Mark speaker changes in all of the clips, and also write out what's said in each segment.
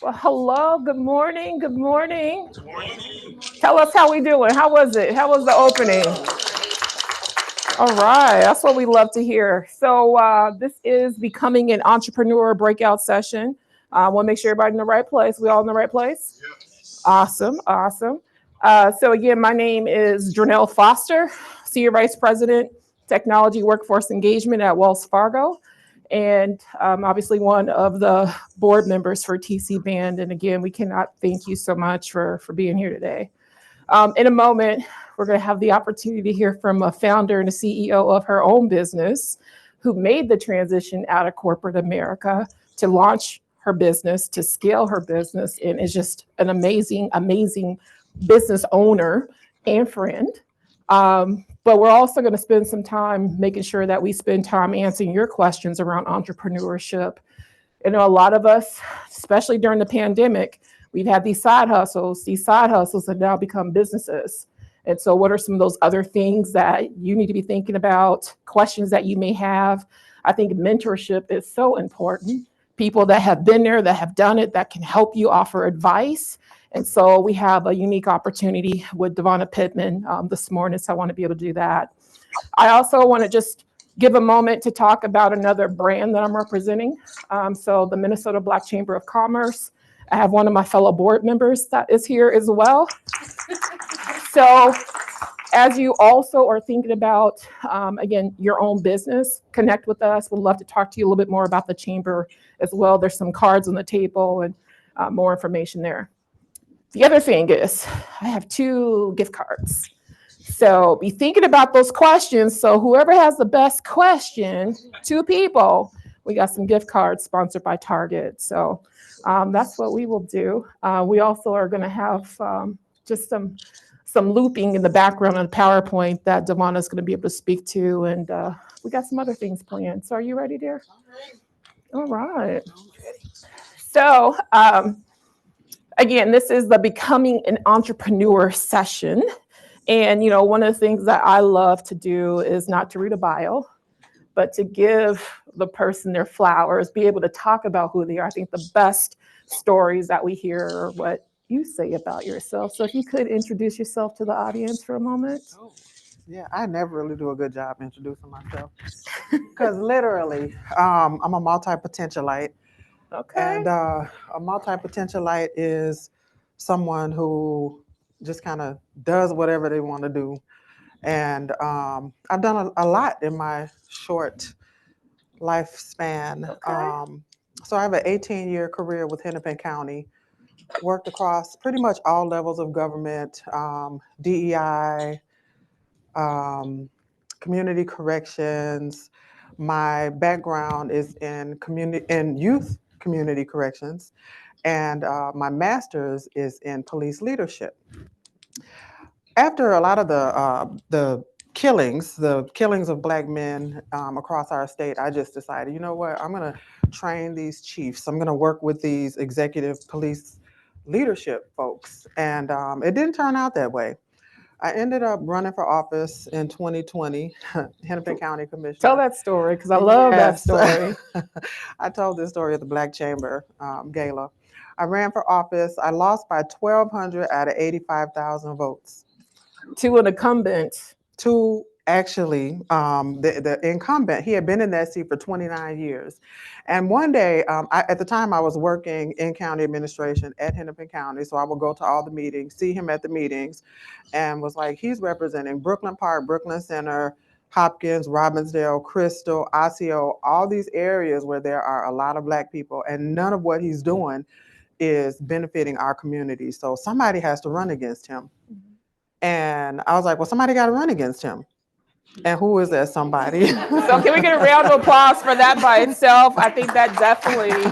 Speaker 1: Well, hello, good morning, good morning.
Speaker 2: Good morning.
Speaker 1: Tell us how we doing. How was it? How was the opening? All right, that's what we love to hear. So this is becoming an entrepreneur breakout session. I want to make sure everybody in the right place. We all in the right place?
Speaker 2: Yes.
Speaker 1: Awesome, awesome. So again, my name is Drenell Foster, Senior Vice President, Technology Workforce Engagement at Wells Fargo, and obviously one of the board members for TC Band. And again, we cannot thank you so much for being here today. In a moment, we're going to have the opportunity to hear from a founder and a CEO of her own business who made the transition out of corporate America to launch her business, to scale her business, and is just an amazing, amazing business owner and friend. But we're also going to spend some time making sure that we spend time answering your questions around entrepreneurship. You know, a lot of us, especially during the pandemic, we've had these side hustles. These side hustles have now become businesses. And so, what are some of those other things that you need to be thinking about, questions that you may have? I think mentorship is so important. People that have been there, that have done it, that can help you offer advice. And so, we have a unique opportunity with Devonna Pittman this morning. So, I want to be able to do that. I also want to just give a moment to talk about another brand that I'm representing. So the Minnesota Black Chamber of Commerce. I have one of my fellow board members that is here as well. So as you also are thinking about, again, your own business, connect with us. We'd love to talk to you a little bit more about the chamber as well. There's some cards on the table and more information there. The other thing is I have 2 gift cards. So be thinking about those questions. So whoever has the best question, 2 people, we got some gift cards sponsored by Target. So that's what we will do. We also are going to have just some looping in the background on PowerPoint that Devonna is going to be able to speak to, and we got some other things planned. So are you ready, dear? All right. So again, this is the Becoming an Entrepreneur session. And, you know, one of the things that I love to do is not to read a bio, but to give the person their flowers, be able to talk about who they are. I think the best stories that we hear are what you say about yourself. So if you could introduce yourself to the audience for a moment.
Speaker 3: Oh, yeah, I never really do a good job introducing myself because literally, I'm a multi-potentialite,
Speaker 1: Okay.
Speaker 3: and a multi-potentialite is someone who just kind of does whatever they want to do. And I've done a lot in my short lifespan.
Speaker 1: Okay.
Speaker 3: So I have an 18-year career with Hennepin County, worked across pretty much all levels of government, DEI, um, community corrections. My background is in youth community corrections, and my master's is in police leadership. After a lot of the killings of black men across our state, I just decided, you know what, I'm going to train these chiefs. I'm going to work with these executive police leadership folks, and it didn't turn out that way. I ended up running for office in 2020, Hennepin County
Speaker 1: Tell
Speaker 3: Commissioner.
Speaker 1: that story because I love that
Speaker 3: Yes,
Speaker 1: story.
Speaker 3: I told this story at the Black Chamber Gala. I ran for office. I lost by 1,200 out of 85,000 votes
Speaker 1: To an incumbent.
Speaker 3: to actually the incumbent. He had been in that seat for 29 years. And one day, at the time, I was working in county administration at Hennepin County. So I would go to all the meetings, see him at the meetings, and was like, he's representing Brooklyn Park, Brooklyn Center, Hopkins, Robbinsdale, Crystal, Osseo, all these areas where there are a lot of black people. And none of what he's doing is benefiting our community. So somebody has to run against him. And I was like, well, somebody got to run against him. And who is that somebody?
Speaker 1: So can we get a round of applause for that by itself? I think that definitely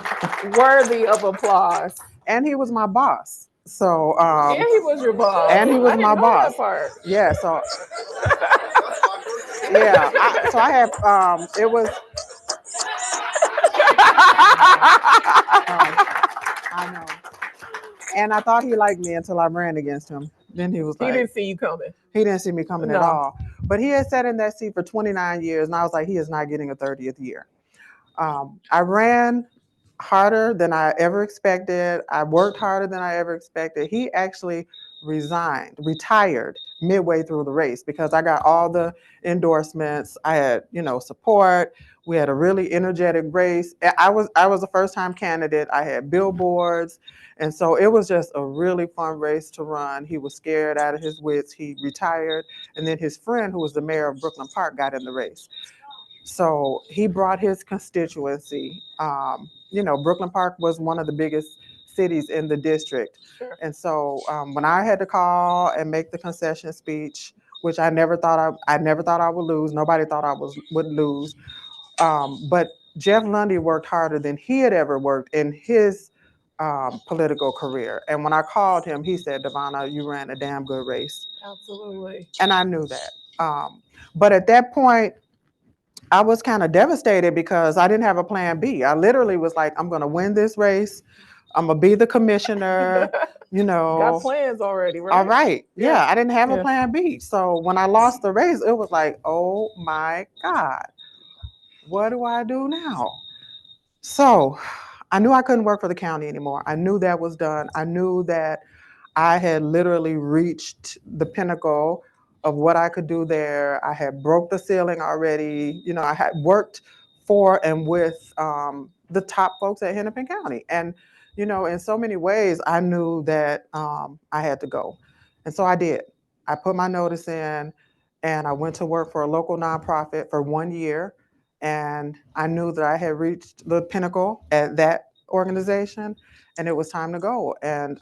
Speaker 1: worthy of applause.
Speaker 3: And he was my boss. So,
Speaker 1: And he was your boss.
Speaker 3: and he was
Speaker 1: I
Speaker 3: my
Speaker 1: didn't know
Speaker 3: boss.
Speaker 1: that part.
Speaker 3: Yeah. So, yeah. So I had, it was, I know. And I thought he liked me until I ran against him. Then he was
Speaker 1: He
Speaker 3: like,
Speaker 1: didn't see you coming.
Speaker 3: he didn't see me coming at
Speaker 1: No.
Speaker 3: all. But he had sat in that seat for 29 years. And I was like, he is not getting a 30th year. I ran harder than I ever expected. I worked harder than I ever expected. He actually retired midway through the race because I got all the endorsements. I had, support. We had a really energetic race. I was a first-time candidate. I had billboards. And so it was just a really fun race to run. He was scared out of his wits. He retired. And then his friend, who was the mayor of Brooklyn Park, got in the race. So he brought his constituency. Brooklyn Park was one of the biggest cities in the district.
Speaker 1: Sure.
Speaker 3: And so when I had to call and make the concession speech, which I never thought I would lose. Nobody thought would lose. But Jeff Lundy worked harder than he had ever worked in his political career. And when I called him, he said, "Devonna, you ran a damn good race."
Speaker 1: Absolutely.
Speaker 3: And I knew that. But at that point, I was kind of devastated because I didn't have a plan B. I literally was like, I'm going to win this race. I'm going to be the commissioner,
Speaker 1: Got plans already, right?
Speaker 3: All right. Yeah, I didn't have a
Speaker 1: Yeah.
Speaker 3: plan B. So when I lost the race, it was like, oh my God, what do I do now? So I knew I couldn't work for the county anymore. I knew that was done. I knew that I had literally reached the pinnacle of what I could do there. I had broke the ceiling already. I had worked for and with the top folks at Hennepin County. And, in so many ways, I knew that I had to go. And so I did. I put my notice in and I went to work for a local nonprofit for 1 year. And I knew that I had reached the pinnacle at that organization and it was time to go. And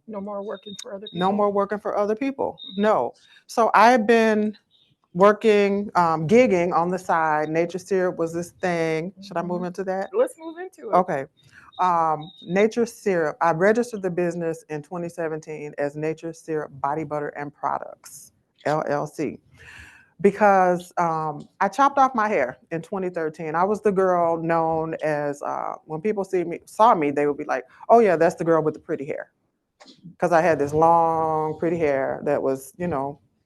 Speaker 1: no more working for other people.
Speaker 3: No more working for other people. No. So I've been working, gigging on the side. Nature Syrup was this thing. Should I move into that?
Speaker 1: Let's move into it.
Speaker 3: Okay. Nature Syrup. I registered the business in 2017 as Nature Syrup Body Butter and Products, LLC. Because I chopped off my hair in 2013. I was the girl known as, when people saw me, they would be like, "Oh yeah, that's the girl with the pretty hair." Because I had this long, pretty hair that was,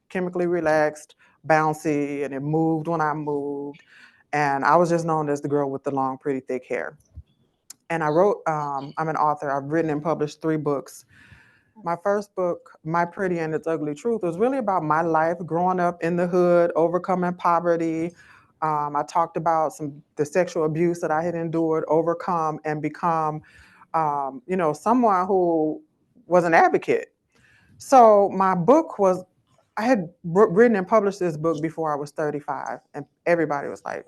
Speaker 3: chemically relaxed, bouncy, and it moved when I moved. And I was just known as the girl with the long, pretty, thick hair. And I wrote, I'm an author. I've written and published 3 books. My first book, My Pretty and Its Ugly Truth, was really about my life growing up in the hood, overcoming poverty. I talked about the sexual abuse that I had endured, overcome, and become, someone who was an advocate. So my book was, I had written and published this book before I was 35, and everybody was like,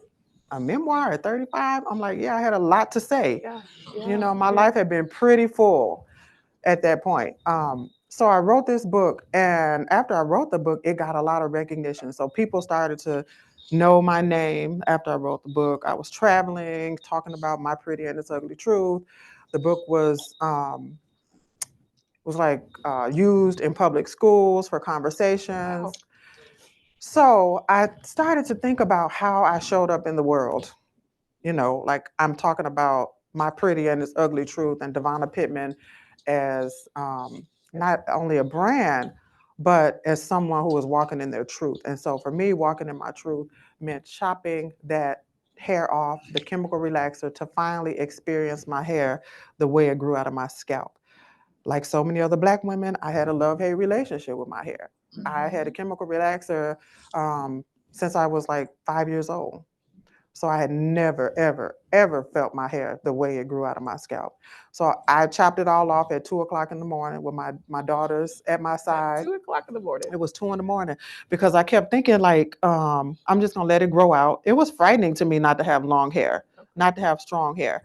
Speaker 3: "A memoir at 35?" I'm like, yeah, I had a lot to say. My life had been pretty full at that point. So I wrote this book, and after I wrote the book, it got a lot of recognition. So people started to know my name after I wrote the book. I was traveling, talking about My Pretty and Its Ugly Truth. The book was like used in public schools for conversations. Wow. So I started to think about how I showed up in the world. Like I'm talking about My Pretty and Its Ugly Truth and Devonna Pittman as not only a brand, but as someone who was walking in their truth. And so for me, walking in my truth meant chopping that hair off, the chemical relaxer, to finally experience my hair the way it grew out of my scalp. Like so many other Black women, I had a love-hate relationship with my hair. Mm-hmm. I had a chemical relaxer since I was like 5 years old. So I had never, ever, ever felt my hair the way it grew out of my scalp. So I chopped it all off at 2:00 in the morning with my daughters at my side.
Speaker 1: 2:00 in the morning.
Speaker 3: It was 2 in the morning because I kept thinking like, I'm just gonna let it grow out. It was frightening to me not to have long hair, not to have strong hair,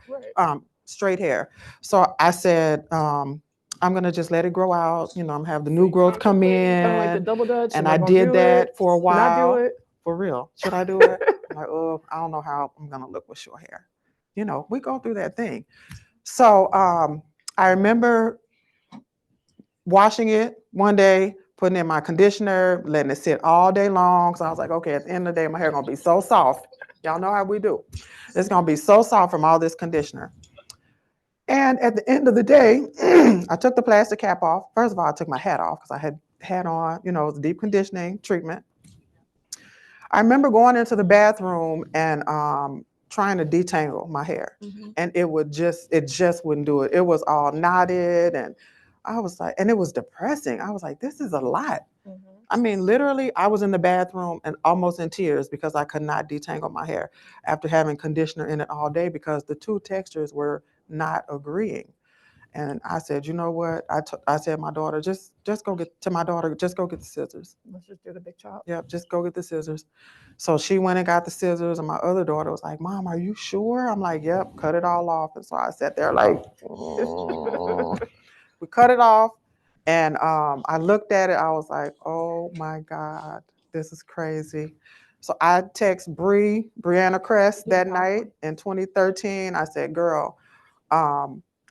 Speaker 3: straight hair. So I said, I'm gonna just let it grow out. I'm gonna have the new growth come in.
Speaker 1: Kind of like the double dutch.
Speaker 3: And I did that for a while.
Speaker 1: Not do it.
Speaker 3: For real. Should I do it? I'm like, oh, I don't know how I'm gonna look with short hair. We go through that thing. So I remember washing it one day, putting in my conditioner, letting it sit all day long. So I was like, okay, at the end of the day, my hair gonna be so soft. Y'all know how we do. It's gonna be so soft from all this conditioner. And at the end of the day, I took the plastic cap off. First of all, I took my hat off because I had on, it was a deep conditioning treatment. I remember going into the bathroom and trying to detangle my hair,
Speaker 1: Mhm.
Speaker 3: and it just wouldn't do it. It was all knotted, and I was like, and it was depressing. I was like, this is a lot.
Speaker 1: Mhm.
Speaker 3: I mean, literally, I was in the bathroom and almost in tears because I could not detangle my hair after having conditioner in it all day because the two textures were not agreeing. And I said, you know what? I said, my daughter, just go get to my daughter, just go get the scissors.
Speaker 1: Let's just do the big chop.
Speaker 3: Yep, just go get the scissors. So she went and got the scissors, and my other daughter was like, Mom, are you sure? I'm like, yep, cut it all off. And so I sat there like, we cut it off. And I looked at it, I was like, oh my God, this is crazy. So I text Brianna Crest that night in 2013. I said, girl,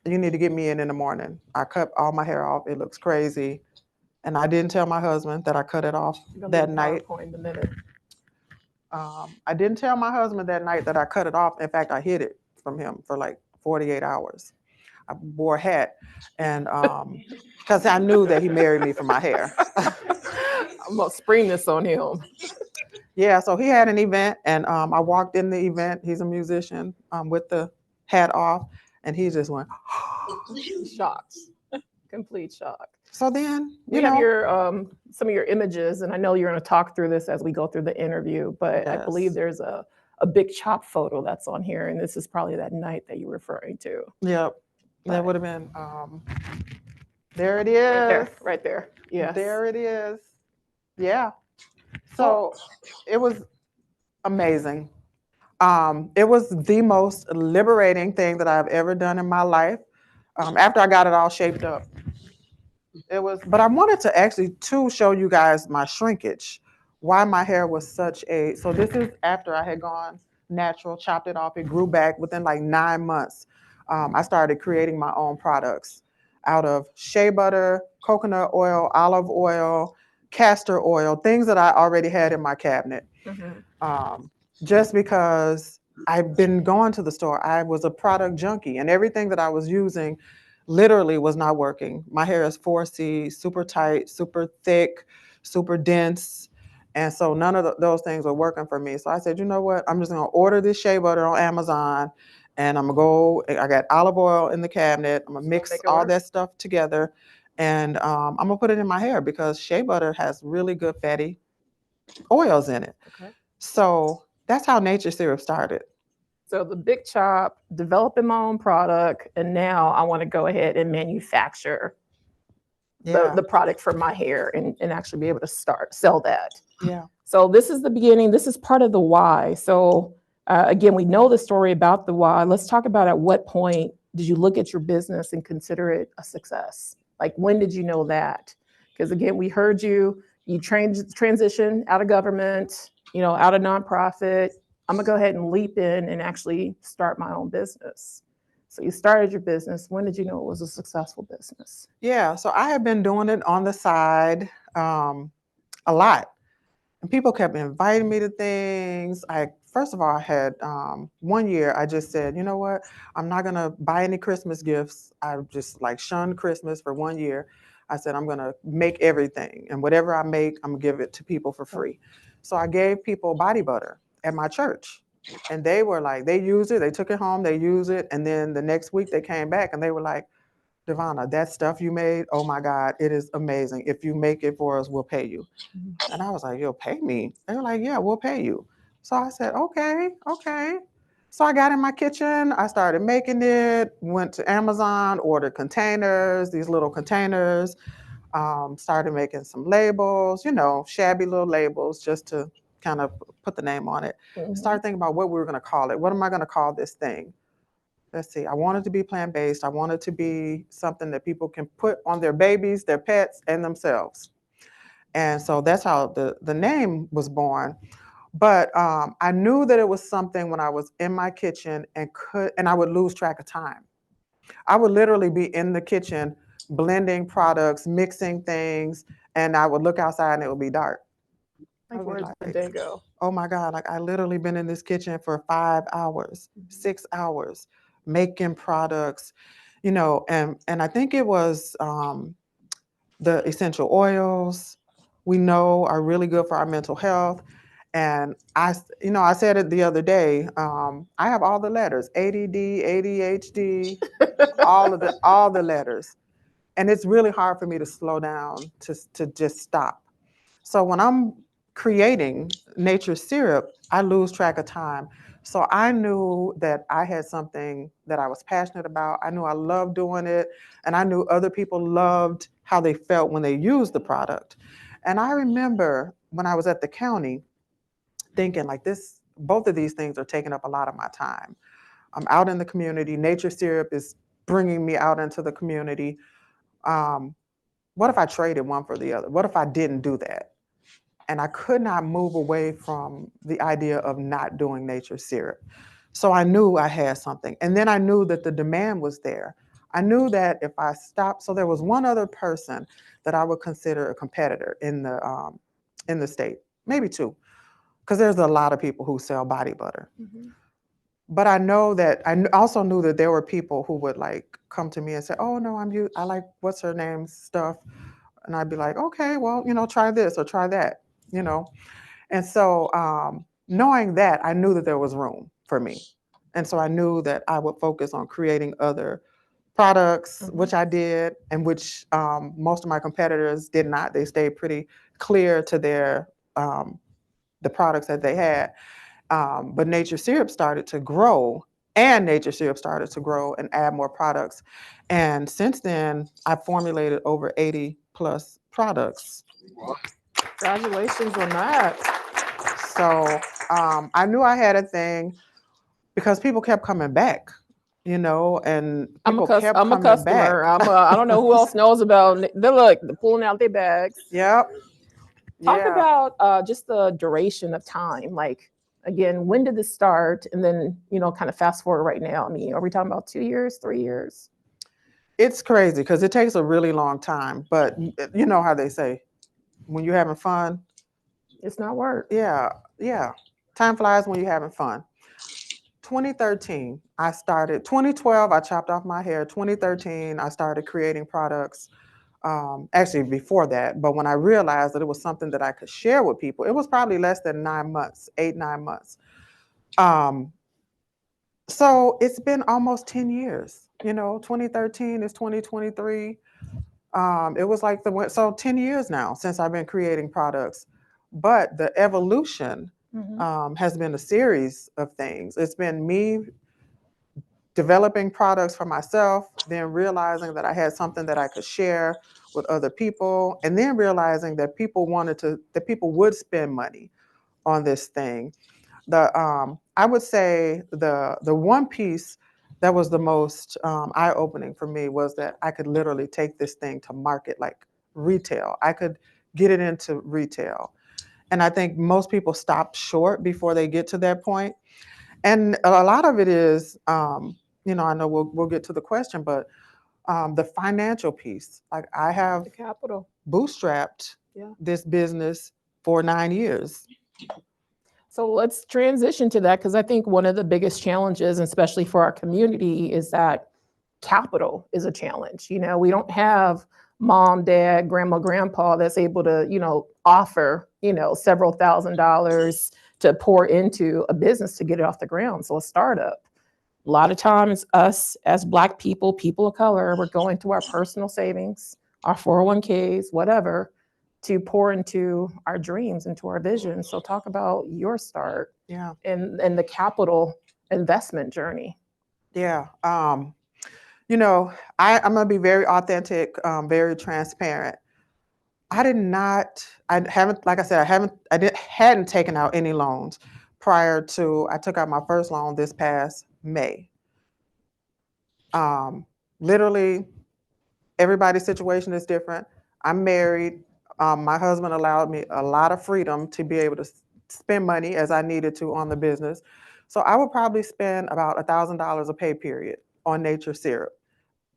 Speaker 3: you need to get me in the morning. I cut all my hair off. It looks crazy. And I didn't tell my husband that I cut it off that night.
Speaker 1: In a minute.
Speaker 3: I didn't tell my husband that night that I cut it off. In fact, I hid it from him for like 48 hours. I wore a hat, and because I knew that he married me for my hair.
Speaker 1: I'm gonna spring this on him.
Speaker 3: Yeah, so he had an event, and I walked in the event. He's a musician with the hat off, and he just went
Speaker 1: Shocked, complete shock.
Speaker 3: So then,
Speaker 1: we have your some of your images, and I know you're going to talk through this as we go through the interview. But I believe there's a big chop photo that's on here, and this is probably that night that you're referring to.
Speaker 3: Yep, that would have been. There it is.
Speaker 1: Right there. Yes.
Speaker 3: There it is. Yeah. So it was amazing. It was the most liberating thing that I've ever done in my life. After I got it all shaped up, it was. But I wanted to actually show you guys my shrinkage. Why my hair was such a. So this is after I had gone natural, chopped it off. It grew back within like 9 months. I started creating my own products out of shea butter, coconut oil, olive oil, castor oil, things that I already had in my cabinet. Just because I've been going to the store, I was a product junkie, and everything that I was using literally was not working. My hair is 4C, super tight, super thick, super dense. And so none of those things were working for me. So I said, you know what? I'm just going to order this shea butter on Amazon, and I'm going to go, I got olive oil in the cabinet. I'm going to mix all that stuff together, and I'm going to put it in my hair because shea butter has really good fatty oils in it. Okay. So that's how Nature Syrup started.
Speaker 1: So the big chop, developing my own product, and now I want to go ahead and manufacture the product for my hair and actually be able to sell that.
Speaker 3: Yeah.
Speaker 1: So this is the beginning. This is part of the why. So again, we know the story about the why. Let's talk about at what point did you look at your business and consider it a success? Like, when did you know that? Because again, we heard you transition out of government, out of nonprofit. I'm gonna go ahead and leap in and actually start my own business. So you started your business. When did you know it was a successful business?
Speaker 3: Yeah, so I have been doing it on the side a lot. And people kept inviting me to things. First of all, I had 1 year, I just said, you know what? I'm not gonna buy any Christmas gifts. I just like shunned Christmas for 1 year. I said, I'm gonna make everything, and whatever I make, I'm gonna give it to people for free. So I gave people body butter at my church, and they were like, they used it, they took it home, they used it, and then the next week they came back and they were like, Devonna, that stuff you made, oh my God, it is amazing. If you make it for us, we'll pay you. And I was like, you'll pay me? They were like, yeah, we'll pay you. So I said, okay. So I got in my kitchen, I started making it, went to Amazon, ordered containers, these little containers, started making some labels, shabby little labels just to kind of put the name on it. Started thinking about what we were going to call it. What am I going to call this thing? Let's see, I wanted to be plant-based. I wanted to be something that people can put on their babies, their pets, and themselves. And so that's how the name was born. But I knew that it was something when I was in my kitchen and I would lose track of time. I would literally be in the kitchen blending products, mixing things, and I would look outside and it would be dark.
Speaker 1: Like, where's the day go?
Speaker 3: Oh my God, like I literally been in this kitchen for 5 hours, 6 hours, making products, and I think it was the essential oils we know are really good for our mental health. And I said it the other day. I have all the letters: ADD, ADHD, all the letters, and it's really hard for me to slow down to just stop. So when I'm creating nature syrup, I lose track of time. So I knew that I had something that I was passionate about. I knew I loved doing it, and I knew other people loved how they felt when they used the product. And I remember when I was at the county thinking like this, both of these things are taking up a lot of my time. I'm out in the community. Nature syrup is bringing me out into the community. Um, what if I traded one for the other? What if I didn't do that? And I could not move away from the idea of not doing nature syrup. So I knew I had something. And then I knew that the demand was there. I knew that if I stopped, so there was one other person that I would consider a competitor in the state, maybe two, because there's a lot of people who sell body butter.
Speaker 1: Mhm.
Speaker 3: But I know that also knew that there were people who would like come to me and say, "Oh no, I like what's her name's stuff," and I'd be like, "Okay, well, try this or try that," you know. And so, knowing that, I knew that there was room for me, and so I knew that I would focus on creating other products, which I did, and which most of my competitors did not. They stayed pretty clear to the products that they had. But Nature Syrup started to grow, and Nature Syrup started to grow and add more products. And since then, I've formulated over 80 plus products.
Speaker 1: Congratulations on that.
Speaker 3: So I knew I had a thing because people kept coming back, and people kept
Speaker 1: I'm a
Speaker 3: coming back.
Speaker 1: customer. I don't know who else knows about. They're pulling out their bags.
Speaker 3: Yep.
Speaker 1: Talk
Speaker 3: Yeah.
Speaker 1: about just the duration of time. Like again, when did this start? And then kind of fast forward right now. I mean, are we talking about 2 years, 3 years?
Speaker 3: It's crazy because it takes a really long time. But you know how they say, when you're having fun,
Speaker 1: It's not work.
Speaker 3: yeah, yeah. Time flies when you're having fun. 2013, I started. 2012, I chopped off my hair. 2013, I started creating products. Actually, before that, but when I realized that it was something that I could share with people, it was probably less than 9 months, 8, 9 months. Um, so it's been almost 10 years. 2013 is 2023. It was like so 10 years now since I've been creating products. But the evolution has been a series of things. It's been me developing products for myself, then realizing that I had something that I could share with other people, and then realizing that people would spend money on this thing. I would say the one piece that was the most eye-opening for me was that I could literally take this thing to market, like retail. I could get it into retail. And I think most people stop short before they get to that point. And a lot of it is, I know we'll get to the question, but the financial piece. Like I have
Speaker 1: The capital.
Speaker 3: bootstrapped this business for 9 years.
Speaker 1: So let's transition to that because I think one of the biggest challenges, especially for our community, is that capital is a challenge. We don't have mom, dad, grandma, grandpa that's able to, offer, several $1,000s to pour into a business to get it off the ground. So a startup. A lot of times, us as Black people, people of color, we're going to our personal savings, our 401ks, whatever, to pour into our dreams, into our vision. So talk about your start
Speaker 3: Yeah.
Speaker 1: and the capital investment journey.
Speaker 3: Yeah. I'm going to be very authentic, very transparent. I haven't, like I said, hadn't taken out any loans prior to, I took out my first loan this past May. Literally, everybody's situation is different. I'm married. My husband allowed me a lot of freedom to be able to spend money as I needed to on the business. So I would probably spend about $1,000 a pay period on nature syrup,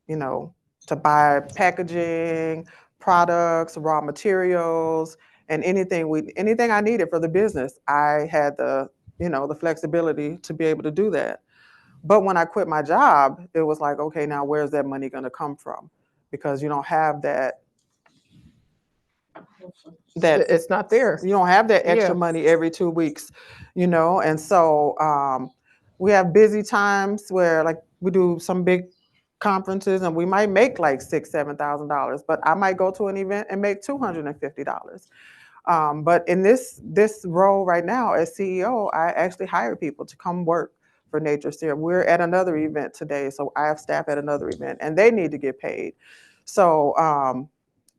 Speaker 3: to buy packaging, products, raw materials, and anything I needed for the business. I had the flexibility to be able to do that. But when I quit my job, it was like, okay, now where's that money going to come from? Because you don't have that that
Speaker 1: It's not there.
Speaker 3: you don't have that extra
Speaker 1: Yeah.
Speaker 3: money every 2 weeks, and so we have busy times where like we do some big conferences and we might make like $6,000-7,000, but I might go to an event and make $250. But in this role right now as CEO, I actually hire people to come work for Nature Serum. We're at another event today, so I have staff at another event, and they need to get paid. So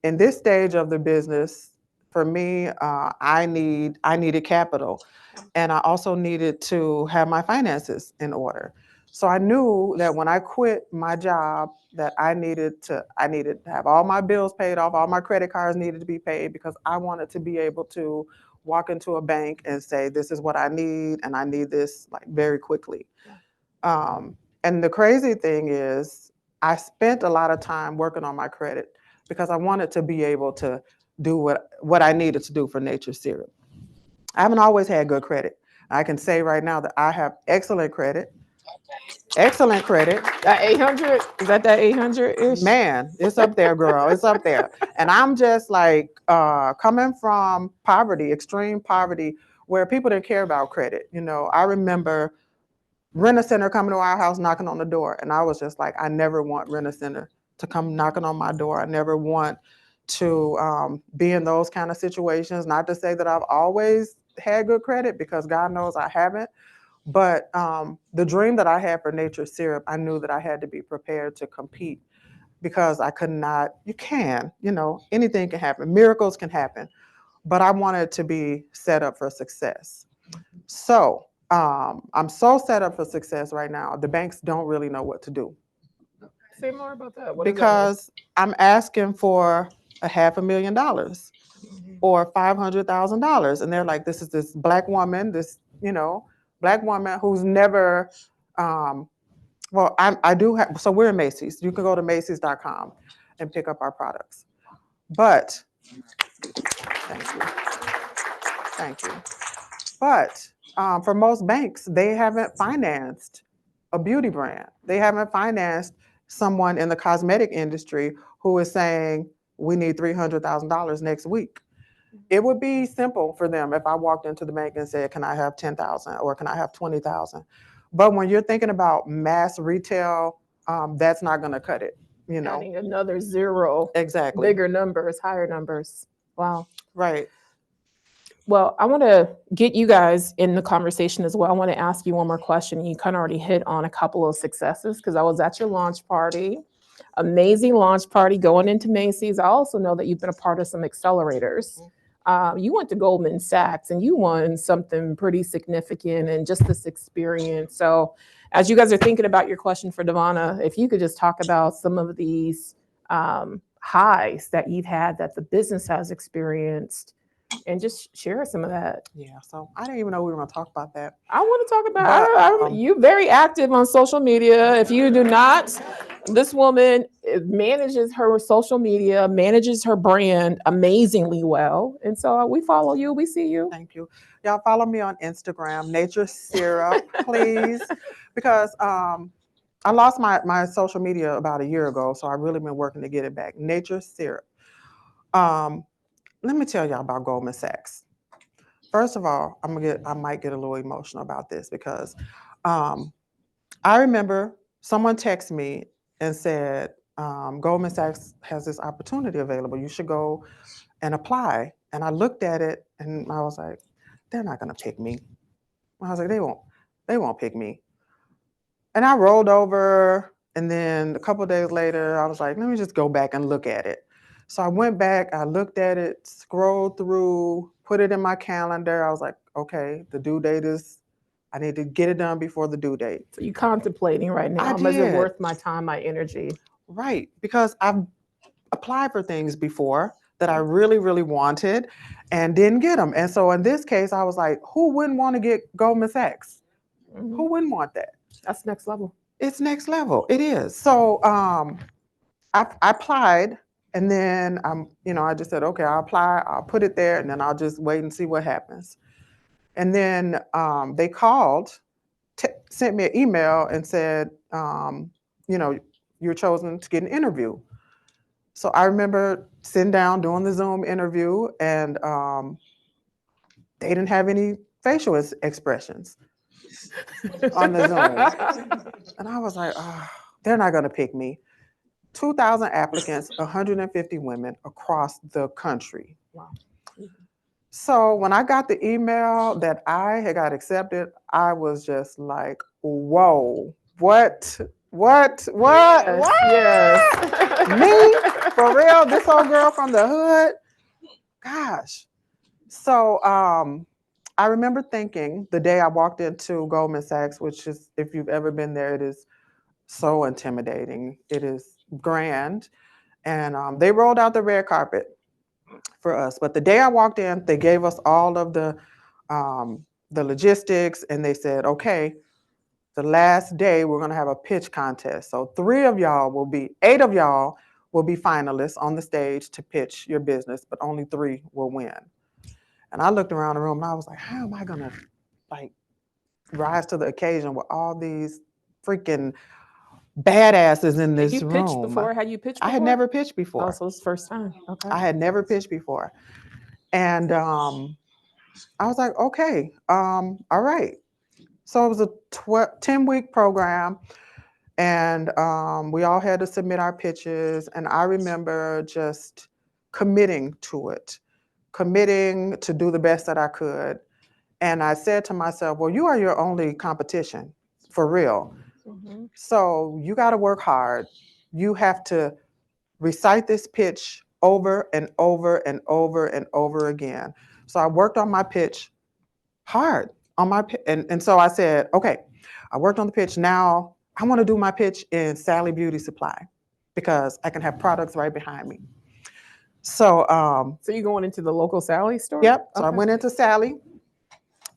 Speaker 3: in this stage of the business, for me, I needed capital, and I also needed to have my finances in order. So I knew that when I quit my job, that I needed to have all my bills paid off, all my credit cards needed to be paid, because I wanted to be able to walk into a bank and say, this is what I need, and I need this like very quickly. And the crazy thing is, I spent a lot of time working on my credit because I wanted to be able to do what I needed to do for Nature Serum. I haven't always had good credit. I can say right now that I have excellent credit. Excellent credit.
Speaker 1: That 800, is that 800-ish?
Speaker 3: Man, it's up there, girl. It's up there. And I'm just like coming from poverty, extreme poverty, where people didn't care about credit. I remember Rent-A-Center coming to our house, knocking on the door. And I was just like, I never want Rent-A-Center to come knocking on my door. I never want to be in those kind of situations. Not to say that I've always had good credit, because God knows I haven't. But the dream that I had for Nature Syrup, I knew that I had to be prepared to compete, because I could not, anything can happen. Miracles can happen. But I wanted to be set up for success. So I'm so set up for success right now. The banks don't really know what to do.
Speaker 1: Say more about that. What
Speaker 3: Because I'm asking for $500,000 or $500,000, and they're like, this is this black woman, black woman who's never. Well, I do have. So we're in Macy's. You can go to Macy's.com and pick up our products. But thank you. But for most banks, they haven't financed a beauty brand. They haven't financed someone in the cosmetic industry who is saying, we need $300,000 next week. It would be simple for them if I walked into the bank and said, can I have 10,000 or can I have 20,000? But when you're thinking about mass retail, that's not going to cut it.
Speaker 1: Adding another zero.
Speaker 3: Exactly.
Speaker 1: Bigger numbers, higher numbers. Wow.
Speaker 3: Right.
Speaker 1: Well, I want to get you guys in the conversation as well. I want to ask you one more question. You kind of already hit on a couple of successes, because I was at your launch party. Amazing launch party going into Macy's. I also know that you've been a part of some accelerators. You went to Goldman Sachs and you won something pretty significant, and just this experience. So as you guys are thinking about your question for Devonna, if you could just talk about some of these highs that you've had, that the business has experienced, and just share some of that.
Speaker 3: Yeah. So I didn't even know we were going to talk about that.
Speaker 1: I want to talk about, you very active on social media. If you do not, this woman manages her social media, manages her brand amazingly well. And so we follow you, we see you.
Speaker 3: Thank you. Y'all follow me on Instagram, Nature Syrup, please. Because I lost my social media about a year ago, so I've really been working to get it back. Nature Syrup. Let me tell y'all about Goldman Sachs. First of all, I might get a little emotional about this, because I remember someone texted me and said, Goldman Sachs has this opportunity available. You should go and apply. And I looked at it and I was like, they're not going to pick me. I was like, they won't pick me. And I rolled over, and then a couple of days later, I was like, let me just go back and look at it. So I went back, I looked at it, scrolled through, put it in my calendar. I was like, okay, the due date I need to get it done before the due date.
Speaker 1: So you're contemplating right now, is it worth my time, my energy?
Speaker 3: Right, because I've applied for things before that I really, really wanted and didn't get them. And so in this case, I was like, who wouldn't want to get Goldman Sachs? Mm-hmm. Who wouldn't want that?
Speaker 1: That's next level.
Speaker 3: It's next level. It is. So I applied, and then I just said, okay, I'll apply, I'll put it there, and then I'll just wait and see what happens. And then they called, sent me an email and said, you're chosen to get an interview. So I remember sitting down doing the Zoom interview, and they didn't have any facial expressions on the Zoom. And I was like, oh, they're not going to pick me. 2,000 applicants, 150 women across the country.
Speaker 1: Wow.
Speaker 3: So when I got the email that I had got accepted, I was just like, whoa, what?
Speaker 1: Yes.
Speaker 3: Me? For real? This old girl from the hood? Gosh. So I remember thinking the day I walked into Goldman Sachs, which is, if you've ever been there, it is so intimidating. It is grand. And they rolled out the red carpet for us. But the day I walked in, they gave us all of the logistics, and they said, okay, the last day we're going to have a pitch contest. So 8 of y'all will be finalists on the stage to pitch your business, but only 3 will win. And I looked around the room and I was like, how am I going to like rise to the occasion with all these freaking badasses in this
Speaker 1: Had you
Speaker 3: room?
Speaker 1: pitched before? Had you pitched before?
Speaker 3: I had never pitched before.
Speaker 1: Oh, so it's the first time. Okay.
Speaker 3: I had never pitched before. And I was like, okay, all right. So it was a 10-week program, and we all had to submit our pitches. And I remember just committing to it, committing to do the best that I could. And I said to myself, well, you are your only competition, for real.
Speaker 1: Mhm.
Speaker 3: So you got to work hard. You have to recite this pitch over and over and over and over again. So I worked on my pitch hard on my and so I said, okay, I worked on the pitch. Now I want to do my pitch in Sally Beauty Supply because I can have products right behind me. So
Speaker 1: So you going into the local Sally store?
Speaker 3: Yep. So I
Speaker 1: Okay.
Speaker 3: went into Sally,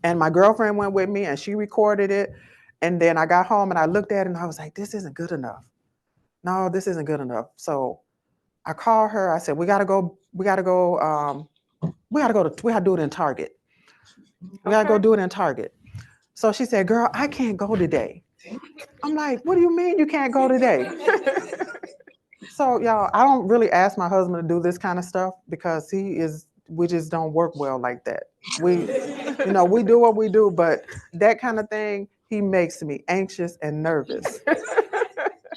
Speaker 3: and my girlfriend went with me, and she recorded it. And then I got home and I looked at it and I was like, this isn't good enough. No, this isn't good enough. So I called her. I said, we gotta do it in Target. We gotta go
Speaker 1: Okay.
Speaker 3: do it in Target. So she said, girl, I can't go today. I'm like, what do you mean you can't go today? So y'all, I don't really ask my husband to do this kind of stuff because we just don't work well like that. We do what we do, but that kind of thing, he makes me anxious and nervous.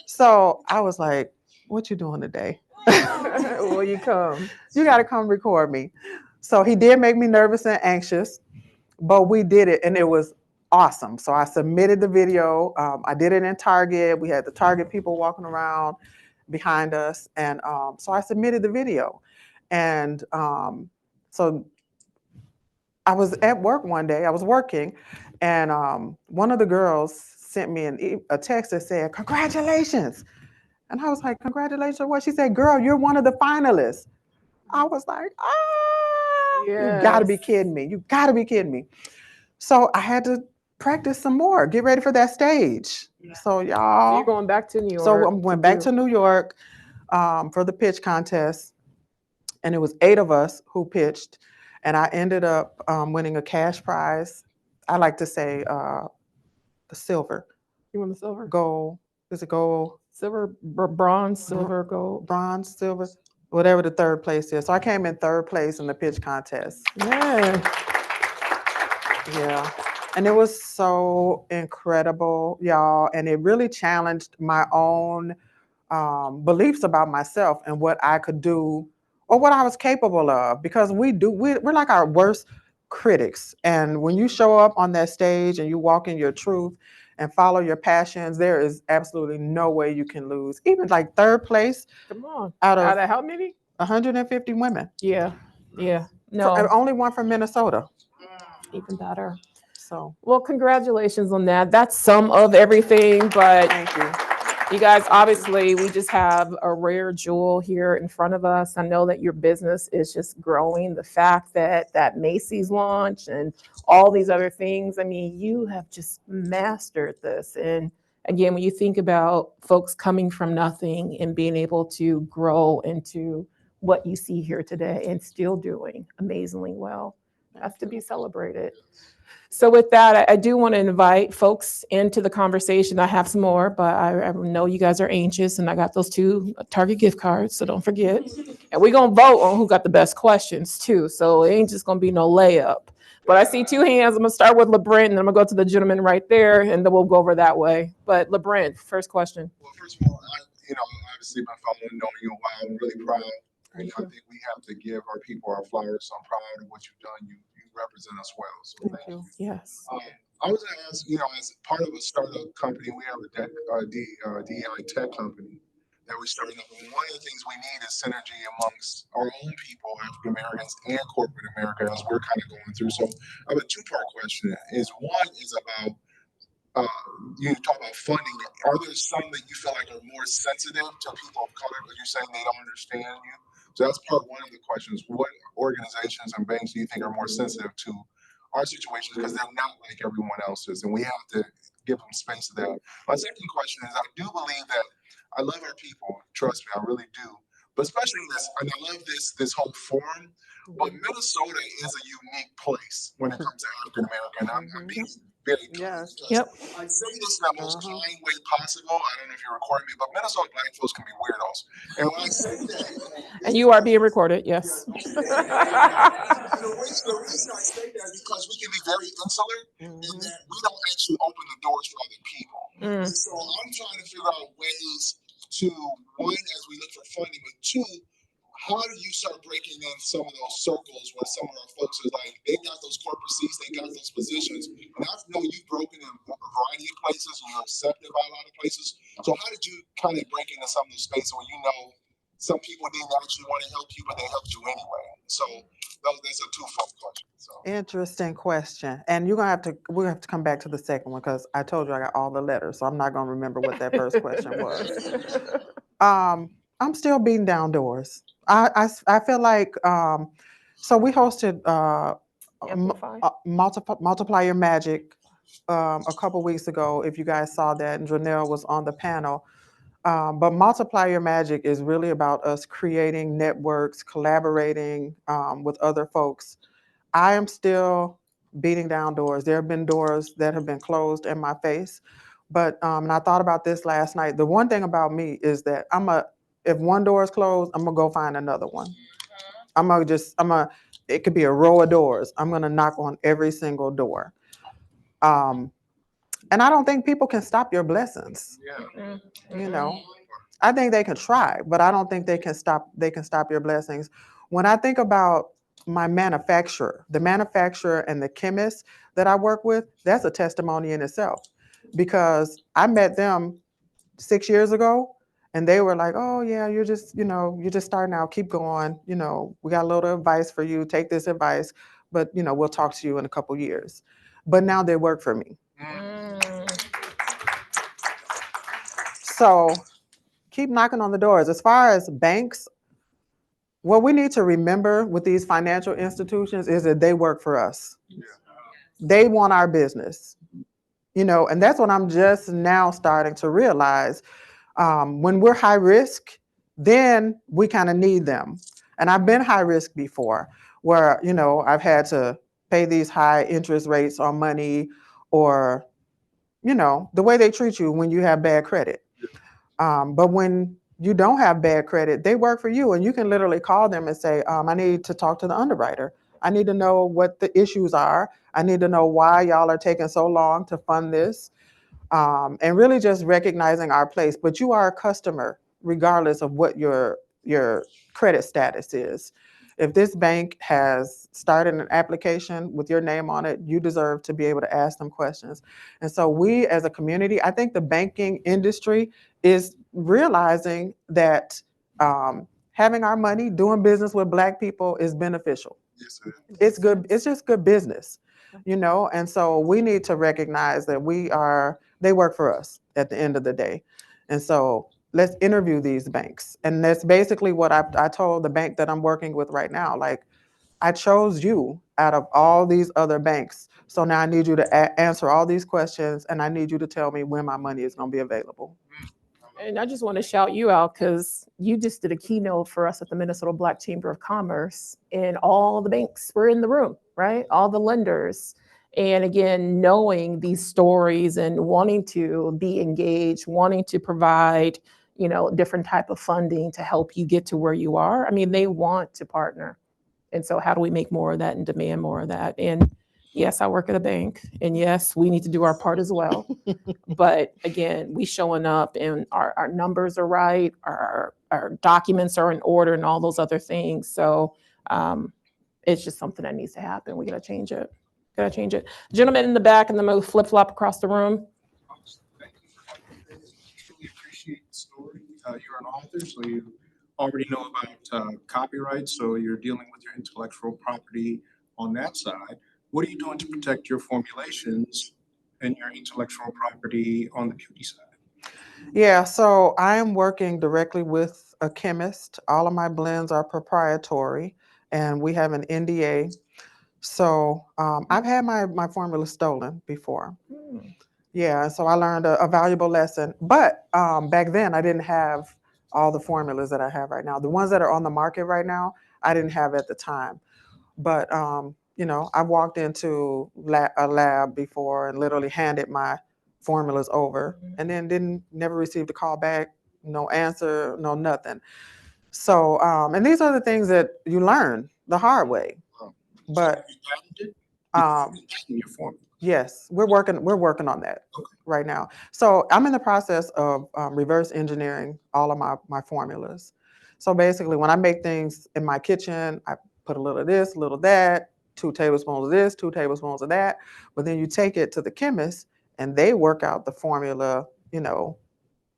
Speaker 3: So I was like, what you doing today?
Speaker 1: Will you come?
Speaker 3: You got to come record me. So he did make me nervous and anxious, but we did it and it was awesome. So I submitted the video. I did it in Target. We had the Target people walking around behind us. And so I submitted the video. And so I was at work one day, I was working, and one of the girls sent me a text that said, congratulations. And I was like, congratulations, what? She said, girl, you're one of the finalists. I was like, you gotta be kidding me. You gotta be kidding me. So I had to practice some more, get ready for that stage. Yeah. So y'all.
Speaker 1: So you're going back to New York.
Speaker 3: So I went back to New York for the pitch contest. And it was 8 of us who pitched. And I ended up winning a cash prize. I like to say the silver.
Speaker 1: You won the silver?
Speaker 3: Gold. Is it gold?
Speaker 1: Silver, bronze, silver, gold.
Speaker 3: Bronze, silver, whatever the third place is. So I came in 3rd place in the pitch contest.
Speaker 1: Yeah.
Speaker 3: Yeah. And it was so incredible, y'all. And it really challenged my own beliefs about myself and what I could do or what I was capable of, because we're like our worst critics. And when you show up on that stage and you walk in your truth and follow your passions, there is absolutely no way you can lose. Even like 3rd place.
Speaker 1: Come on.
Speaker 3: Out of
Speaker 1: how many?
Speaker 3: 150 women.
Speaker 1: Yeah. Yeah. No.
Speaker 3: Only one from Minnesota.
Speaker 1: Even better.
Speaker 3: So.
Speaker 1: Well, congratulations on that. That's some of everything, but
Speaker 3: Thank you.
Speaker 1: You guys, obviously, we just have a rare jewel here in front of us. I know that your business is just growing. The fact that Macy's launch and all these other things, I mean, you have just mastered this. And again, when you think about folks coming from nothing and being able to grow into what you see here today and still doing amazingly well, that's to be celebrated. So with that, I do want to invite folks into the conversation. I have some more, but I know you guys are anxious, and I got those 2 Target gift cards, so don't forget. And we're going to vote on who got the best questions, too. So it ain't just going to be no layup. But I see 2 hands. I'm going to start with LeBrent, and then I'm going to go to the gentleman right there, and then we'll go over that way. But LeBrent, first question.
Speaker 2: Well, first of all, obviously been following, knowing you a while. I'm really proud. And I think we have to give our people our flowers. So I'm proud of what you've done. You represent us well. So thank you.
Speaker 1: Yes.
Speaker 2: I was going to ask, as part of a startup company, we have a DEI tech company that we started up. And one of the things we need is synergy amongst our own people, African Americans and corporate America, as we're kind of going through. So I have a 2-part question. One is about you talk about funding. Are there some that you feel like are more sensitive to people of color, but you're saying they don't understand you? So that's part one of the questions. What organizations and banks do you think are more sensitive to our situations because they're not like everyone else's, and we have to give them space to that. My second question is, I do believe that I love our people. Trust me, I really do. But especially this, and I love this whole forum. But Minnesota is a unique place when it comes to African American. I'm being very
Speaker 3: Yes.
Speaker 1: Yep.
Speaker 2: I say this in the most kind way possible. I don't know if you're recording me, but Minnesota black folks can be weirdos. And when I say that,
Speaker 1: And you are being recorded, yes.
Speaker 2: the reason I say that is because we can be very insular in that we don't actually open the doors for other people. And so I'm trying to figure out ways to, one, as we look for funding, but 2, how do you start breaking in some of those circles where some of our folks are like, they got those corporate seats, they got those positions. And I know you've broken in a variety of places and you're accepted by a lot of places. So how did you kind of break into some of those spaces where some people didn't actually want to help you, but they helped you anyway? So that's a twofold question. So.
Speaker 3: Interesting question. And we're gonna have to come back to the second one because I told you I got all the letters, so I'm not gonna remember what that first question was. I'm still beating down doors. I feel like so we hosted Multiplier Magic a couple weeks ago. If you guys saw that, and Dranelle was on the panel. But Multiplier Magic is really about us creating networks, collaborating with other folks. I am still beating down doors. There have been doors that have been closed in my face. But and I thought about this last night. The one thing about me is that if one door is closed, I'm gonna go find another one. It could be a row of doors. I'm gonna knock on every single door. And I don't think people can stop your blessings.
Speaker 2: Yeah.
Speaker 3: I think they can try, but I don't think they can stop your blessings. When I think about my the manufacturer and the chemist that I work with, that's a testimony in itself. Because I met them 6 years ago and they were like, "Oh yeah, you're just starting out, keep going. We got a little advice for you, take this advice, but we'll talk to you in a couple years." But now they work for me. So keep knocking on the doors. As far as banks, what we need to remember with these financial institutions is that they work for us. Yeah. They want our business, and that's what I'm just now starting to realize. When we're high risk, then we kind of need them. And I've been high risk before where, I've had to pay these high interest rates on money or, the way they treat you when you have bad credit. But when you don't have bad credit, they work for you and you can literally call them and say, I need to talk to the underwriter. I need to know what the issues are. I need to know why y'all are taking so long to fund this. And really just recognizing our place. But you are a customer, regardless of what your credit status is. If this bank has started an application with your name on it, you deserve to be able to ask them questions. And so we as a community, I think the banking industry is realizing that having our money, doing business with Black people is beneficial.
Speaker 2: Yes,
Speaker 3: it's good. It's just good business, and so we need to recognize that they work for us at the end of the day. And so let's interview these banks. And that's basically what I told the bank that I'm working with right now. Like, I chose you out of all these other banks. So now I need you to answer all these questions and I need you to tell me when my money is going to be available.
Speaker 1: And I just want to shout you out because you just did a keynote for us at the Minnesota Black Chamber of Commerce, and all the banks were in the room, right? All the lenders. And again, knowing these stories and wanting to be engaged, wanting to provide, different type of funding to help you get to where you are. I mean, they want to partner. And so how do we make more of that and demand more of that? And yes, I work at a bank, and yes, we need to do our part as well. But again, we showing up and our numbers are right, our documents are in order and all those other things. So it's just something that needs to happen. We gotta change it. Gotta change it. Gentleman in the back and the flip-flop across the room.
Speaker 2: Thank you for having me. Truly appreciate the story. You're an author, so you already know about copyright, so you're dealing with your intellectual property on that side. What are you doing to protect your formulations and your intellectual property on the beauty side?
Speaker 3: Yeah, so I am working directly with a chemist. All of my blends are proprietary, and we have an NDA. So I've had my formula stolen before. Yeah, so I learned a valuable lesson. But back then, I didn't have all the formulas that I have right now. The ones that are on the market right now, I didn't have at the time. But I walked into a lab before and literally handed my formulas over, and then didn't never received a call back, no answer, no nothing. So and these are the things that you learn the hard way. But
Speaker 2: You patented
Speaker 3: um,
Speaker 2: your formula.
Speaker 3: yes, we're working on that right now. So I'm in the process of reverse engineering all of my formulas. So basically, when I make things in my kitchen, I put a little of this, a little of that, 2 tablespoons of this, 2 tablespoons of that. But then you take it to the chemist, and they work out the formula,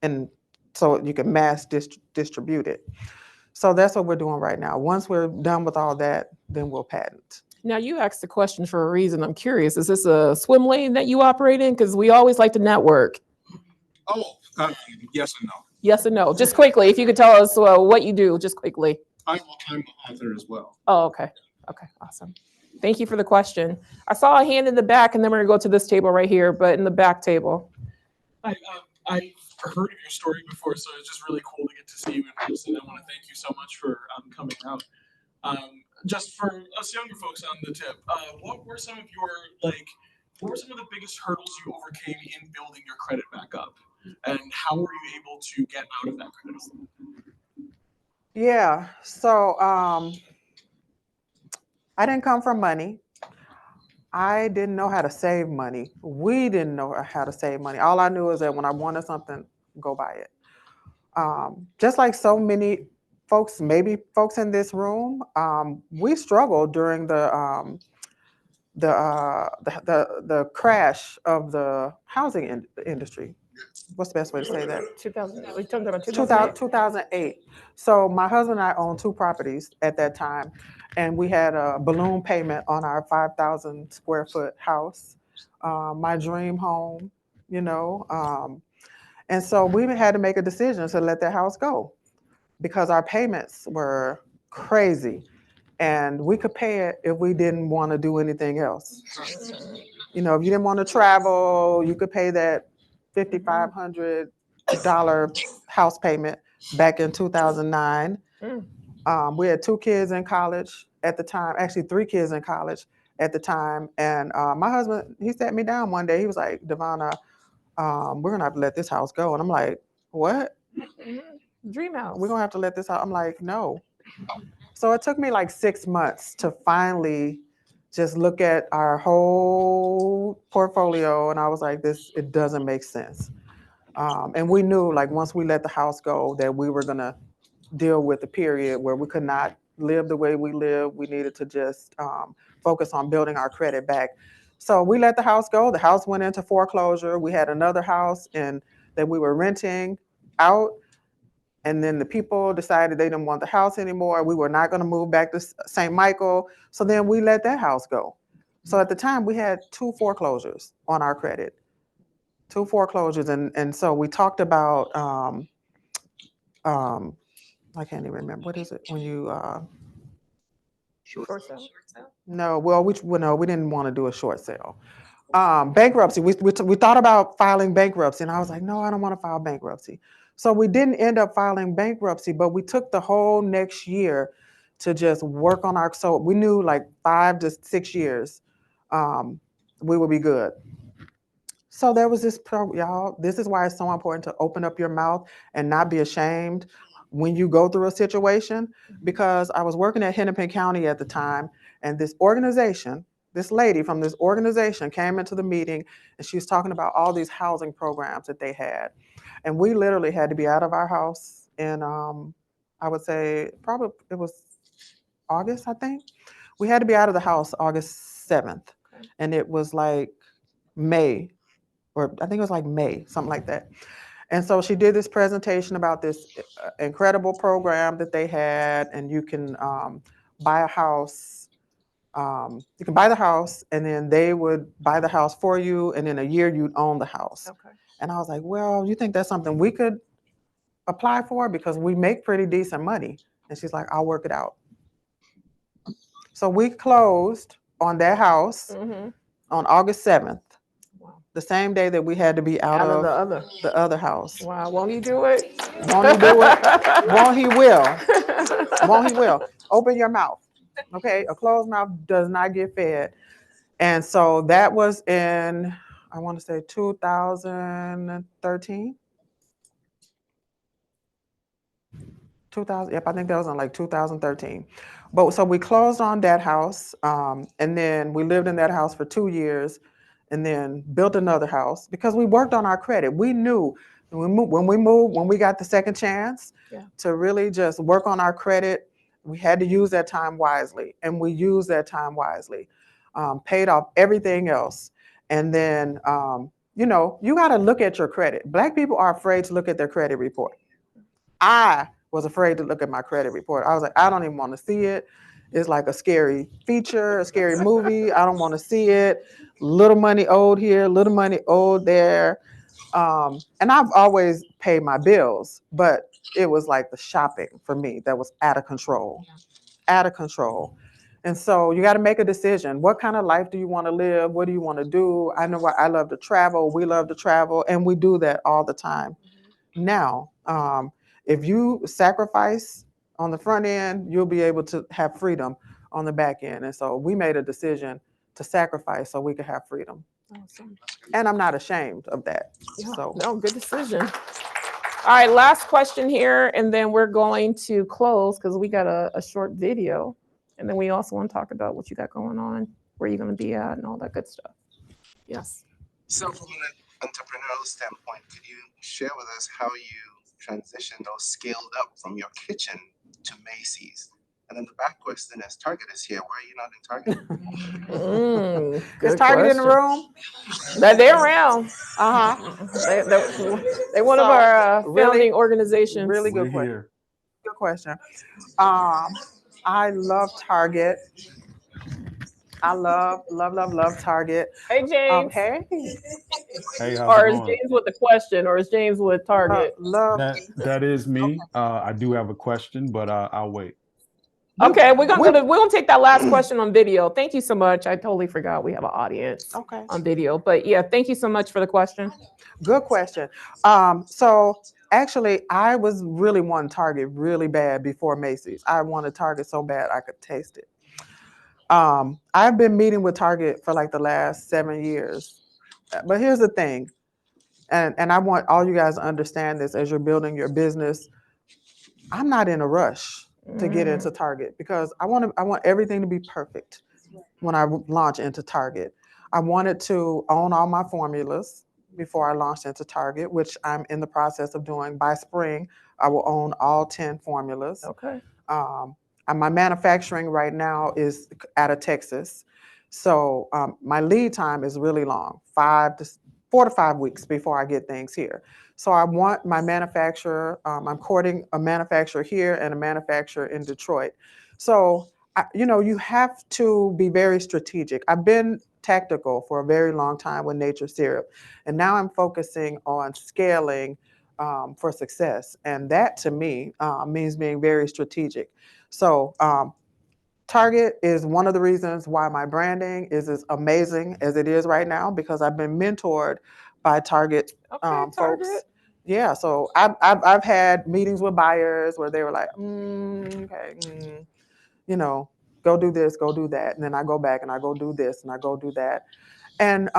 Speaker 3: and so you can mass distribute it. So that's what we're doing right now. Once we're done with all that, then we'll patent.
Speaker 1: Now, you asked the question for a reason. I'm curious. Is this a swim lane that you operate in? Because we always like to network.
Speaker 2: Oh, yes and no.
Speaker 1: Yes and no. Just quickly, if you could tell us what you do, just quickly.
Speaker 2: I'm an author as well.
Speaker 1: Oh, okay. Okay, awesome. Thank you for the question. I saw a hand in the back, and then we're going to go to this table right here, but in the back table.
Speaker 4: I've heard of your story before, so it's just really cool to get to see you in person. I want to thank you so much for coming out. Just for us younger folks on the tip, what were some of the biggest hurdles you overcame in building your credit back up, and how were you able to get out of that credit?
Speaker 3: Yeah. So I didn't come from money. I didn't know how to save money. We didn't know how to save money. All I knew is that when I wanted something, go buy it. Just like so many folks, maybe folks in this room, we struggled during the crash of the housing industry. What's the best way to say that?
Speaker 1: 2000. We talking about 2008.
Speaker 3: 2008. So my husband and I owned 2 properties at that time, and we had a balloon payment on our 5,000 square foot house, my dream home, and so we had to make a decision to let that house go because our payments were crazy, and we could pay it if we didn't want to do anything else. If you didn't want to travel, you could pay that $5,500 house payment back in 2009. We had 2 kids in college at the time, actually 3 kids in college at the time. And my husband, he sat me down one day. He was like, Devonna, we're going to have to let this house go. And I'm like, what?
Speaker 1: Dream house.
Speaker 3: We're going to have to let this house. I'm like, no. So it took me like 6 months to finally just look at our whole portfolio, and I was like, it doesn't make sense. And we knew, like, once we let the house go, that we were gonna deal with the period where we could not live the way we live. We needed to just focus on building our credit back. So we let the house go. The house went into foreclosure. We had another house that we were renting out. And then the people decided they didn't want the house anymore. We were not going to move back to St. Michael. So then we let that house go. So at the time, we had 2 foreclosures on our credit, 2 foreclosures. And so we talked about, I can't even remember. What is it when you,
Speaker 1: Short sale.
Speaker 3: no, well, we didn't want to do a short sale. Bankruptcy. We thought about filing bankruptcy, and I was like, no, I don't want to file bankruptcy. So we didn't end up filing bankruptcy, but we took the whole next year to just work on so we knew like 5 to 6 years we would be good. So there was this y'all. This is why it's so important to open up your mouth and not be ashamed when you go through a situation. Because I was working at Hennepin County at the time, and this organization, this lady from this organization came into the meeting, and she was talking about all these housing programs that they had, and we literally had to be out of our house in I would say probably it was August, I think. We had to be out of the house August 7th, and it was like May, or I think it was like May, something like that. And so she did this presentation about this incredible program that they had, and you can buy a house. You can buy the house, and then they would buy the house for you, and in a year you'd own the house.
Speaker 1: Okay.
Speaker 3: And I was like, well, you think that's something we could apply for, because we make pretty decent money? And she's like, I'll work it out. So we closed on that house
Speaker 1: Mm-hmm.
Speaker 3: on August 7th.
Speaker 1: Wow.
Speaker 3: The same day that we had to be out of the other house.
Speaker 1: Wow, won't he do it?
Speaker 3: Won't he do it? Won't he will? Won't he will? Open your mouth. Okay, a closed mouth does not get fed. And so that was in, I want to say 2013. 2000, yep, I think that was in like 2013. But so we closed on that house, and then we lived in that house for 2 years, and then built another house because we worked on our credit. We knew when we got the second chance to really just work on our credit, we had to use that time wisely, and we used that time wisely. Paid off everything else, and then you know, you got to look at your credit. Black people are afraid to look at their credit report. I was afraid to look at my credit report. I was like, I don't even want to see it. It's like a scary feature, a scary movie. I don't want to see it. Little money owed here, little money owed there. And I've always paid my bills, but it was like the shopping for me that was out of control, out of control. And so you got to make a decision. What kind of life do you want to live? What do you want to do? I know I love to travel. We love to travel, and we do that all the time. Now, if you sacrifice on the front end, you'll be able to have freedom on the back end. And so we made a decision to sacrifice so we could have freedom.
Speaker 1: Awesome.
Speaker 3: And I'm not ashamed of that.
Speaker 1: Yeah,
Speaker 3: So
Speaker 1: no, good decision. All right, last question here, and then we're going to close because we got a short video. And then we also want to talk about what you got going on, where you're going to be at, and all that good stuff. Yes.
Speaker 5: So from an entrepreneurial standpoint, could you share with us how you transitioned or scaled up from your kitchen to Macy's? And then the back question is, Target is here. Why are you not in Target?
Speaker 3: Is Target in the room?
Speaker 1: They're around. They're one of our founding organizations.
Speaker 3: Really good question. Good question. I love Target. I love Target.
Speaker 1: Hey, James.
Speaker 3: Hey.
Speaker 6: Hey, how's
Speaker 1: Or
Speaker 6: it
Speaker 1: is
Speaker 6: going?
Speaker 1: James with the question, or is James with Target?
Speaker 6: That is me. I do have a question, but I'll wait.
Speaker 1: Okay, we're gonna take that last question on video. Thank you so much. I totally forgot we have an audience on video, but yeah, thank you so much for the question.
Speaker 3: Good question. So actually, I was really wanting Target really bad before Macy's. I wanted Target so bad I could taste it. I've been meeting with Target for like the last 7 years. But here's the thing, and I want all you guys to understand this as you're building your business. I'm not in a rush to get into Target because I want everything to be perfect when I launch into Target. I wanted to own all my formulas before I launched into Target, which I'm in the process of doing. By spring, I will own all 10 formulas.
Speaker 1: Okay.
Speaker 3: And my manufacturing right now is out of Texas. So my lead time is really long, 4 to 5 weeks before I get things here. So I want my manufacturer, I'm courting a manufacturer here and a manufacturer in Detroit. So, you have to be very strategic. I've been tactical for a very long time with Nature Syrup. And now I'm focusing on scaling for success. And that to me means being very strategic. So Target is one of the reasons why my branding is as amazing as it is right now, because I've been mentored by Target folks.
Speaker 1: Target.
Speaker 3: Yeah, so I've had meetings with buyers where they were like, go do this, go do that, and then I go back and I go do this and I go do that, And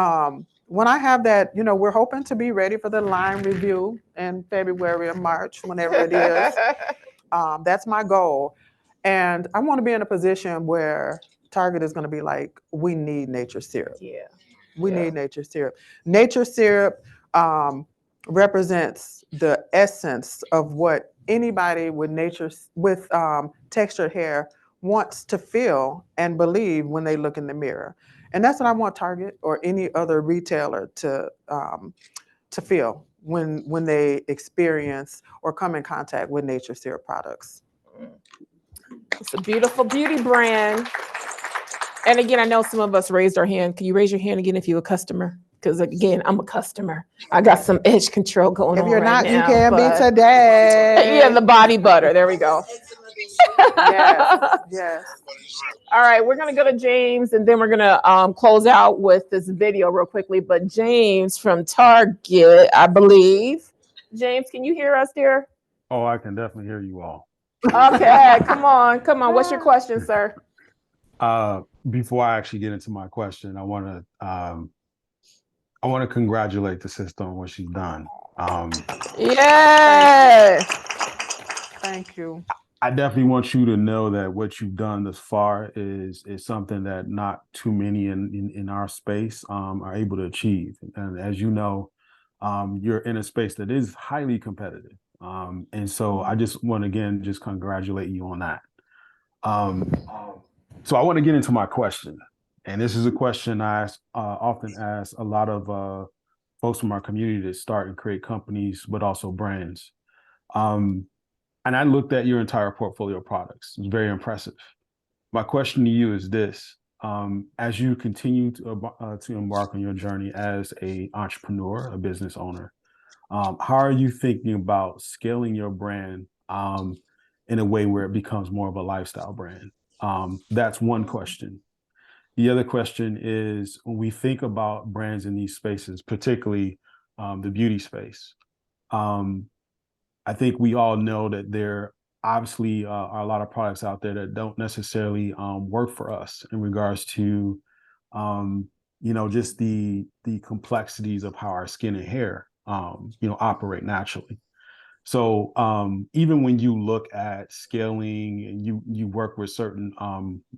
Speaker 3: when I have that, we're hoping to be ready for the line review in February or March, whenever it is. That's my goal. And I want to be in a position where Target is going to be like, we need nature syrup.
Speaker 1: Yeah.
Speaker 3: We
Speaker 1: Yeah.
Speaker 3: need nature syrup. Nature syrup represents the essence of what anybody with textured hair wants to feel and believe when they look in the mirror. And that's what I want Target or any other retailer to feel when they experience or come in contact with nature syrup products.
Speaker 1: It's a beautiful beauty brand. And again, I know some of us raised our hand. Can you raise your hand again if you're a customer? Because again, I'm a customer. I got some edge control going
Speaker 3: If
Speaker 1: on
Speaker 3: you're
Speaker 1: right
Speaker 3: not,
Speaker 1: now.
Speaker 3: you can be
Speaker 1: but-
Speaker 3: today.
Speaker 1: Yeah, the body butter. There we go.
Speaker 3: Yes, yes.
Speaker 1: All right, we're gonna go to James, and then we're gonna close out with this video real quickly. But James from Target, I believe. James, can you hear us, dear?
Speaker 6: Oh, I can definitely hear you all.
Speaker 1: Okay, come on. What's your question, sir?
Speaker 6: Before I actually get into my question, I want to congratulate the sister on what she's done.
Speaker 1: Yeah.
Speaker 3: Thank you.
Speaker 6: I definitely want you to know that what you've done thus far is something that not too many in our space are able to achieve. And as you know, you're in a space that is highly competitive. And so I just want to again just congratulate you on that. So I want to get into my question, and this is a question I often ask a lot of folks from our community that start and create companies, but also brands. And I looked at your entire portfolio of products. It's very impressive. My question to you is this: as you continue to embark on your journey as an entrepreneur, a business owner, how are you thinking about scaling your brand in a way where it becomes more of a lifestyle brand? That's one question. The other question is when we think about brands in these spaces, particularly the beauty space, I think we all know that there obviously are a lot of products out there that don't necessarily work for us in regards to, just the complexities of how our skin and hair, operate naturally. So even when you look at scaling and you work with certain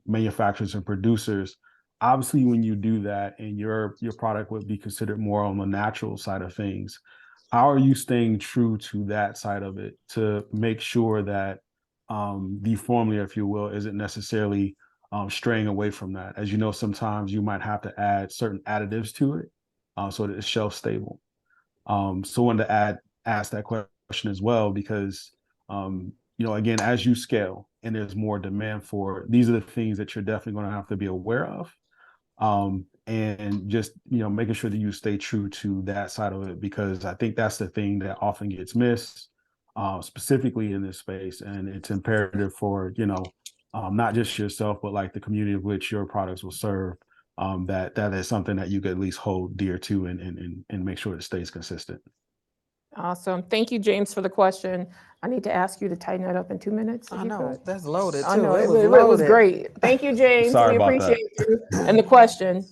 Speaker 6: manufacturers and producers, obviously when you do that and your product would be considered more on the natural side of things, how are you staying true to that side of it to make sure that the formula, if you will, isn't necessarily straying away from that? As you know, sometimes you might have to add certain additives to it so that it's shelf stable. So I wanted to ask that question as well because again, as you scale and there's more demand for it, these are the things that you're definitely going to have to be aware of, and just making sure that you stay true to that side of it, because I think that's the thing that often gets missed, specifically in this space, and it's imperative for not just yourself but like the community of which your products will serve, that is something that you could at least hold dear to and make sure it stays consistent.
Speaker 1: Awesome. Thank you, James, for the question. I need to ask you to tighten that up in 2 minutes. If
Speaker 3: I
Speaker 1: you
Speaker 3: know
Speaker 1: could.
Speaker 3: that's loaded too.
Speaker 1: I know
Speaker 3: It
Speaker 1: it
Speaker 3: was
Speaker 1: was
Speaker 3: loaded.
Speaker 1: great. Thank you, James.
Speaker 6: Sorry
Speaker 1: we
Speaker 6: about
Speaker 1: appreciate you. And the question: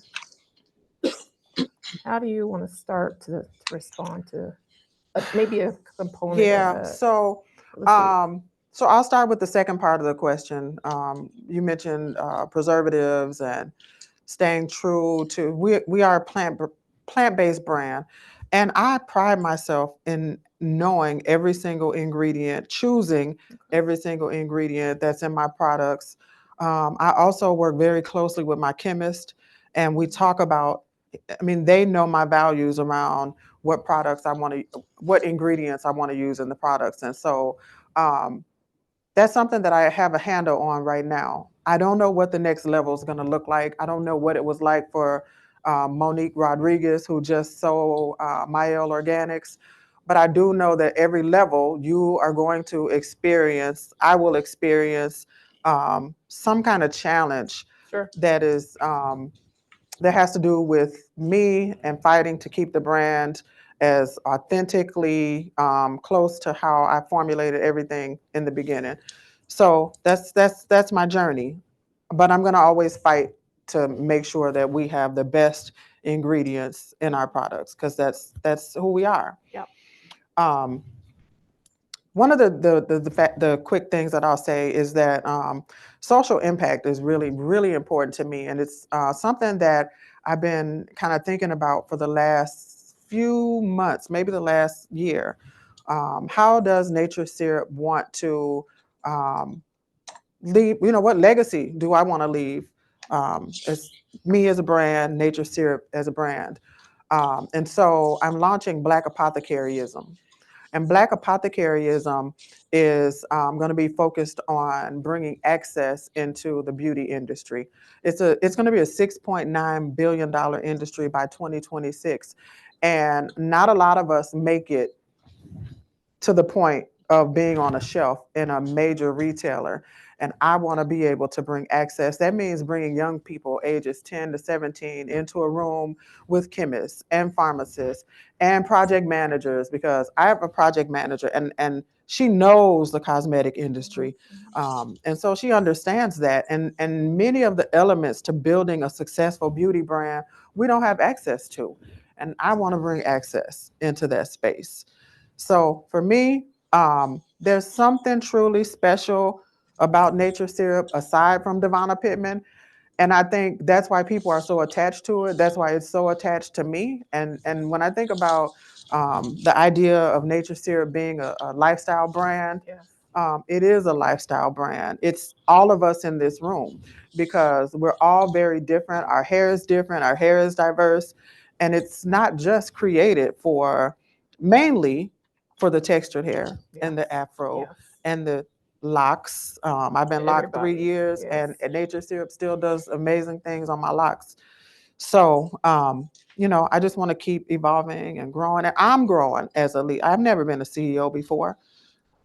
Speaker 1: how do you want to start to respond to maybe a component of
Speaker 3: Yeah.
Speaker 1: that?
Speaker 3: So,
Speaker 1: Let's see.
Speaker 3: so I'll start with the second part of the question. You mentioned preservatives and staying true to. We are a plant-based brand, and I pride myself in knowing every single ingredient, choosing every single ingredient that's in my products. I also work very closely with my chemist, and we talk about. I mean, they know my values around what products I want to, what ingredients I want to use in the products, and so that's something that I have a handle on right now. I don't know what the next level is going to look like. I don't know what it was like for Monique Rodriguez, who just sold Mael Organics. But I do know that every level you are going to experience, I will experience some kind of challenge that is that has to do with me and fighting to keep the brand as authentically close to how I formulated everything in the beginning. So that's my journey. But I'm going to always fight to make sure that we have the best ingredients in our products, because that's who we are.
Speaker 1: Yep.
Speaker 3: One of the quick things that I'll say is that social impact is really, really important to me. And it's something that I've been kind of thinking about for the last few months, maybe the last year. How does Nature Syrup want to leave, what legacy do I want to leave as me as a brand, Nature Syrup as a brand? And so I'm launching Black Apothecaryism. And Black Apothecaryism is going to be focused on bringing access into the beauty industry. It's going to be a $6.9 billion industry by 2026. And not a lot of us make it to the point of being on a shelf in a major retailer. And I want to be able to bring access. That means bringing young people ages 10 to 17 into a room with chemists and pharmacists and project managers, because I have a project manager and she knows the cosmetic industry. And so she understands that. And many of the elements to building a successful beauty brand, we don't have access to. And I want to bring access into that space. So for me, there's something truly special about Nature Syrup aside from Devonna Pittman. And I think that's why people are so attached to it. That's why it's so attached to me. And when I think about the idea of Nature Syrup being a lifestyle brand,
Speaker 1: Yes.
Speaker 3: it is a lifestyle brand. It's all of us in this room, because we're all very different. Our hair is different. Our hair is diverse. And it's not just created mainly for the textured hair and the afro
Speaker 1: Yes.
Speaker 3: and the locks. I've been locked 3
Speaker 1: Everybody.
Speaker 3: years,
Speaker 1: Yes.
Speaker 3: and Nature Syrup still does amazing things on my locks. So, I just want to keep evolving and growing. And I'm growing as a lead. I've never been a CEO before,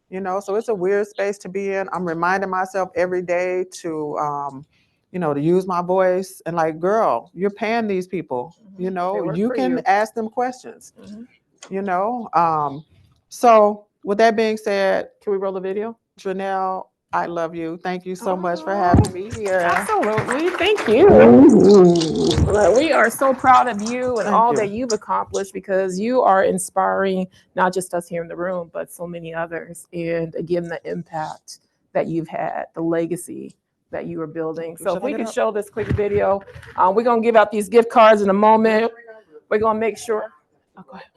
Speaker 3: so it's a weird space to be in. I'm reminding myself every day to, to use my voice and like, girl, you're paying these people,
Speaker 1: They work
Speaker 3: you
Speaker 1: for
Speaker 3: can
Speaker 1: you.
Speaker 3: ask them questions,
Speaker 1: Mhm.
Speaker 3: So with that being said,
Speaker 1: Can we roll the video?
Speaker 3: Janelle, I love you. Thank you so much for having me here.
Speaker 1: Absolutely. Thank you. Well, we are so proud of you and
Speaker 3: Thank
Speaker 1: all
Speaker 3: you.
Speaker 1: that you've accomplished, because you are inspiring not just us here in the room, but so many others. And again, the impact that you've had, the legacy that you are building. So
Speaker 3: Should
Speaker 1: if
Speaker 3: I
Speaker 1: we
Speaker 3: get
Speaker 1: can
Speaker 3: up?
Speaker 1: show this quick video, we're going to give out these gift cards in a moment. We're going to make sure. Oh, go ahead.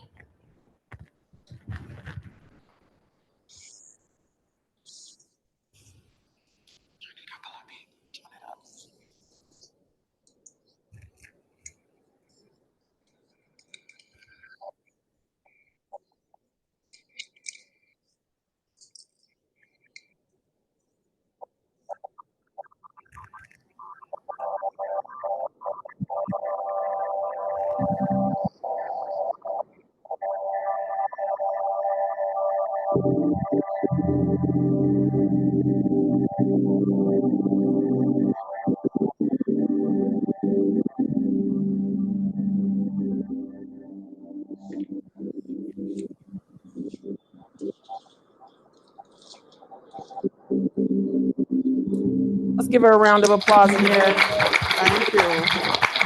Speaker 1: Let's give her a round of applause again.
Speaker 3: Thank you.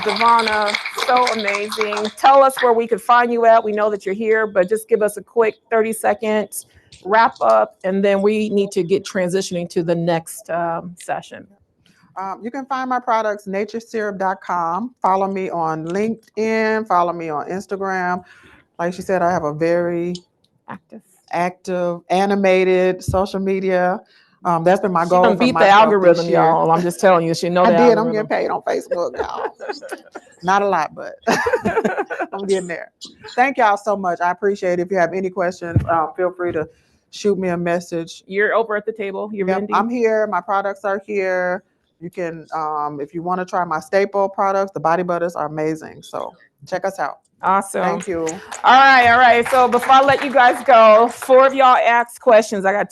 Speaker 1: Devonna, so amazing. Tell us where we could find you at. We know that you're here, but just give us a quick 30-second wrap up, and then we need to get transitioning to the next session.
Speaker 3: You can find my products, naturesyrup.com. Follow me on LinkedIn. Follow me on Instagram. Like she said, I have a very active, animated social media. That's been my goal
Speaker 1: She done
Speaker 3: for
Speaker 1: beat the
Speaker 3: myself
Speaker 1: algorithm,
Speaker 3: this year.
Speaker 1: y'all. I'm just telling you, she know
Speaker 3: I
Speaker 1: the
Speaker 3: did.
Speaker 1: algorithm.
Speaker 3: I'm getting paid on Facebook, y'all. Not a lot, but I'm getting there. Thank y'all so much. I appreciate it. If you have any questions, feel free to shoot me a message.
Speaker 1: You're over at the table. You're
Speaker 3: Yep,
Speaker 1: vending.
Speaker 3: I'm here. My products are here. You can, if you want to try my staple products, the body butters are amazing. So check us out.
Speaker 1: Awesome.
Speaker 3: Thank you.
Speaker 1: All right. So before I let you guys go, 4 of y'all asked questions. I got